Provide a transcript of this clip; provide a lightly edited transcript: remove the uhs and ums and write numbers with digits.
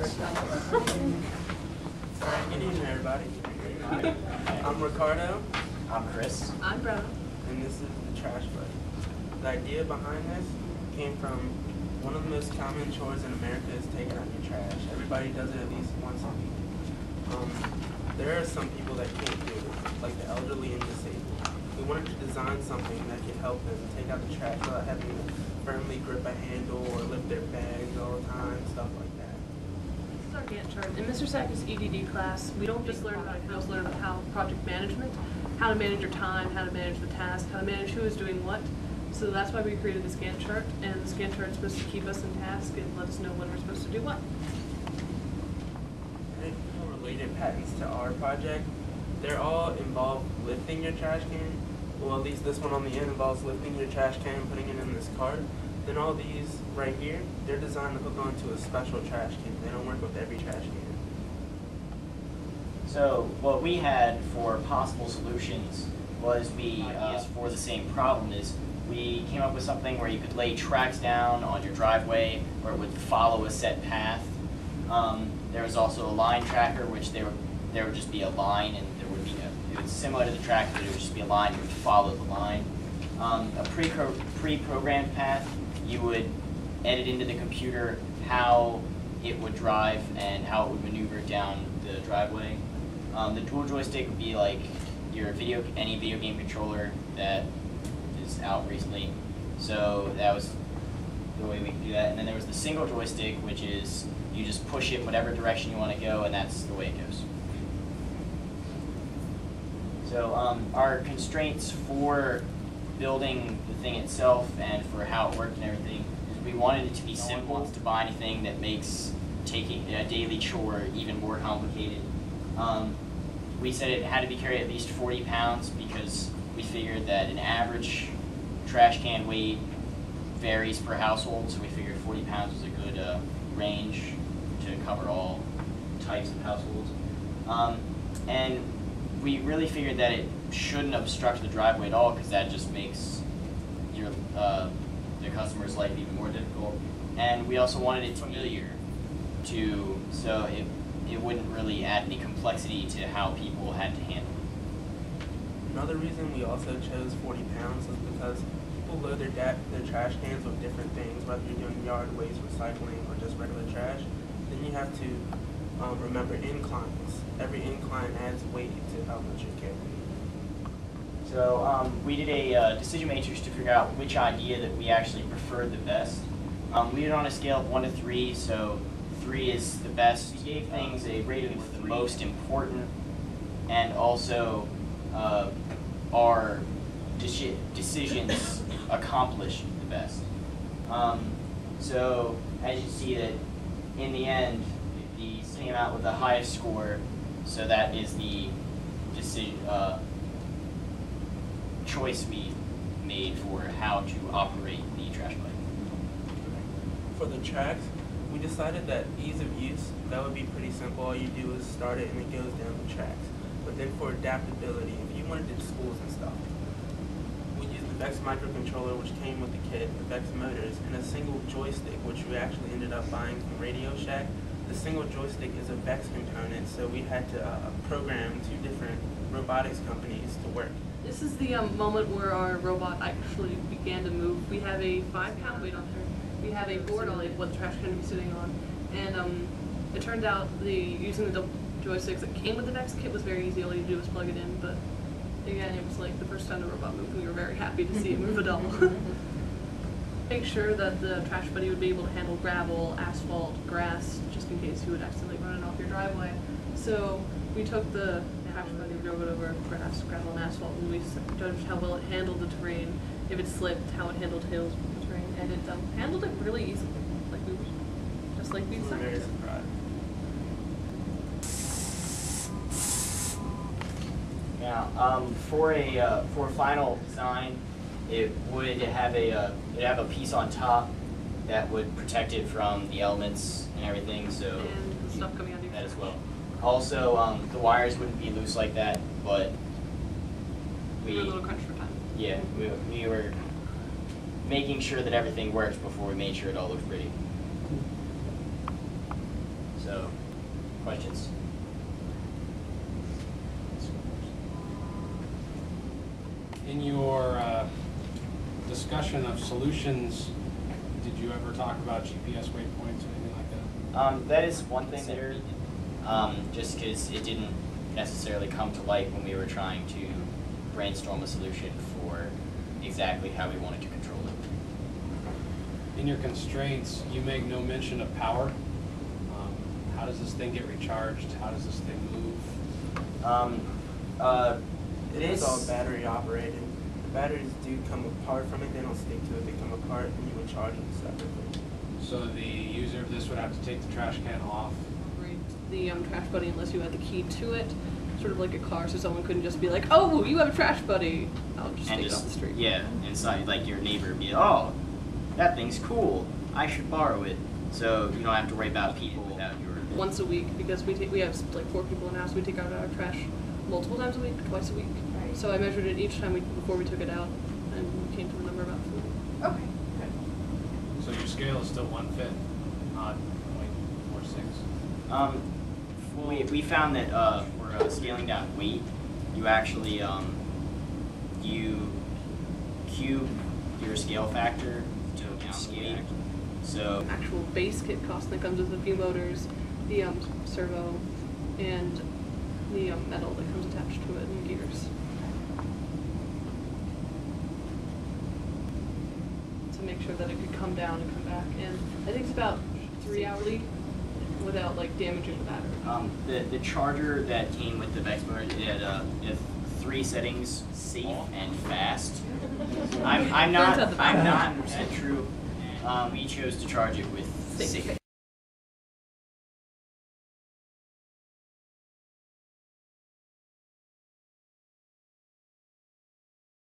Good evening, everybody. I'm Ricardo. I'm Chris. I'm Brenna. And this is the Trash Buddy. The idea behind this came from one of the most common chores in America is taking out your trash. Everybody does it at least once a week. There are some people that can't do it, like the elderly and disabled. We wanted to design something that could help them take out the trash without having to firmly grip a handle or lift their bags all the time, stuff like that. This is our Gantt chart. In Mr. Sack's EDD class, we don't just learn about it, we also learn about how project management, how to manage your time, how to manage the task, how to manage who is doing what. So that's why we created this Gantt chart, and this Gantt chart is supposed to keep us in task and let us know when we're supposed to do what. Related patents to our project, they're all involve lifting your trash can. Well, at least this one on the end involves lifting your trash can and putting it in this cart. Then all these right here, they're designed to hook onto a special trash can. They don't work with every trash can. So what we had for possible solutions was for the same problem is we came up with something where you could lay tracks down on your driveway where it would follow a set path. There was also a line tracker, which there would just be a line, and there would be it was similar to the tracker, but it would just be a line that would follow the line. A pre-programmed path, you would edit into the computer how it would drive and how it would maneuver down the driveway. The dual joystick would be like your any video game controller that is out recently. So that was the way we could do that. And then there was the single joystick, which is you just push it whatever direction you want to go, and that's the way it goes. So our constraints for building the thing itself and for how it worked and everything is we wanted it to be simple, to buy anything that makes taking a daily chore even more complicated. We said it had to be carried at least 40 pounds because we figured that an average trash can weight varies per household, so we figured 40 pounds was a good range to cover all types of households. And we really figured that it shouldn't obstruct the driveway at all because that just makes your the customer's life even more difficult. And we also wanted it familiar so it wouldn't really add any complexity to how people had to handle it. Another reason we also chose 40 pounds is because people load their trash cans with different things, whether you're doing yard waste, recycling, or just regular trash. Then you have to remember inclines. Every incline adds weight to how much you're carrying. So we did a decision matrix to figure out which idea that we actually preferred the best. We did it on a scale of 1 to 3, so 3 is the best. We gave things a rating of the most important, and also our decisions accomplished the best. So as you see that in the end, these came out with the highest score, so that is the decision choice we made for how to operate the trash bike. For the tracks, we decided that ease of use, that would be pretty simple. All you do is start it and it goes down the tracks. But then for adaptability, if you wanted to do schools and stuff, we used the VEX microcontroller, which came with the kit, the VEX motors, and a single joystick, which we actually ended up buying from Radio Shack. The single joystick is a VEX component, so we had to program 2 different robotics companies to work. This is the moment where our robot actually began to move. We have a 5-pound weight on her. We have a board on it, what the trash can be sitting on, and it turned out using the double joysticks that came with the VEX kit was very easy. All you do was plug it in, but again, it was like the first time the robot moved. We were very happy to see it move a double. Make sure that the trash buddy would be able to handle gravel, asphalt, grass, just in case you would accidentally run it off your driveway. So we took the trash buddy, drove it over grass, gravel, and asphalt, and we judged how well it handled the terrain, if it slipped, how it handled hills with the terrain, and it handled it really easily, just like we were very surprised. Now, for a final design, it would have a piece on top that would protect it from the elements and everything. So and the stuff coming out of that as well. Also, the wires wouldn't be loose like that, but we were a little crunched for time. Yeah, we were making sure that everything worked before we made sure it all looked pretty. So So, questions? In your discussion of solutions, did you ever talk about GPS waypoints or anything like that? That is one thing that just because it didn't necessarily come to light when we were trying to brainstorm a solution for exactly how we wanted to control it. In your constraints, you make no mention of power. How does this thing get recharged? How does this thing move? It is all battery operated. The batteries do come apart from it. They don't stick to it. They come apart and you would charge them separately. So the user of this would have to take the trash can off. The trash buddy unless you had the key to it, sort of like a car, so someone couldn't just be like, "Oh, you have a trash buddy." I'll just take it off the street. Yeah, and so like your neighbor would be, "Oh, that thing's cool. I should borrow it." So you don't have to worry about people without your. Once a week, because we have like 4 people in the house. We take out our trash multiple times a week, twice a week. Right. So I measured it each time before we took it out, and we came to the number about 4. Okay, good. So your scale is still 1/5, not 0.46. We found that for scaling down weight, you actually you cube your scale factor to count the weight. So Actual base kit cost that comes with a few motors, the servo, and the metal that comes attached to it and gears. To make sure that it could come down and come back. And I think it's about 3 hourly without like damaging the battery. the charger that came with the Vex motor, it had 3 settings: safe and fast. I'm not that true. We chose to charge it with safe.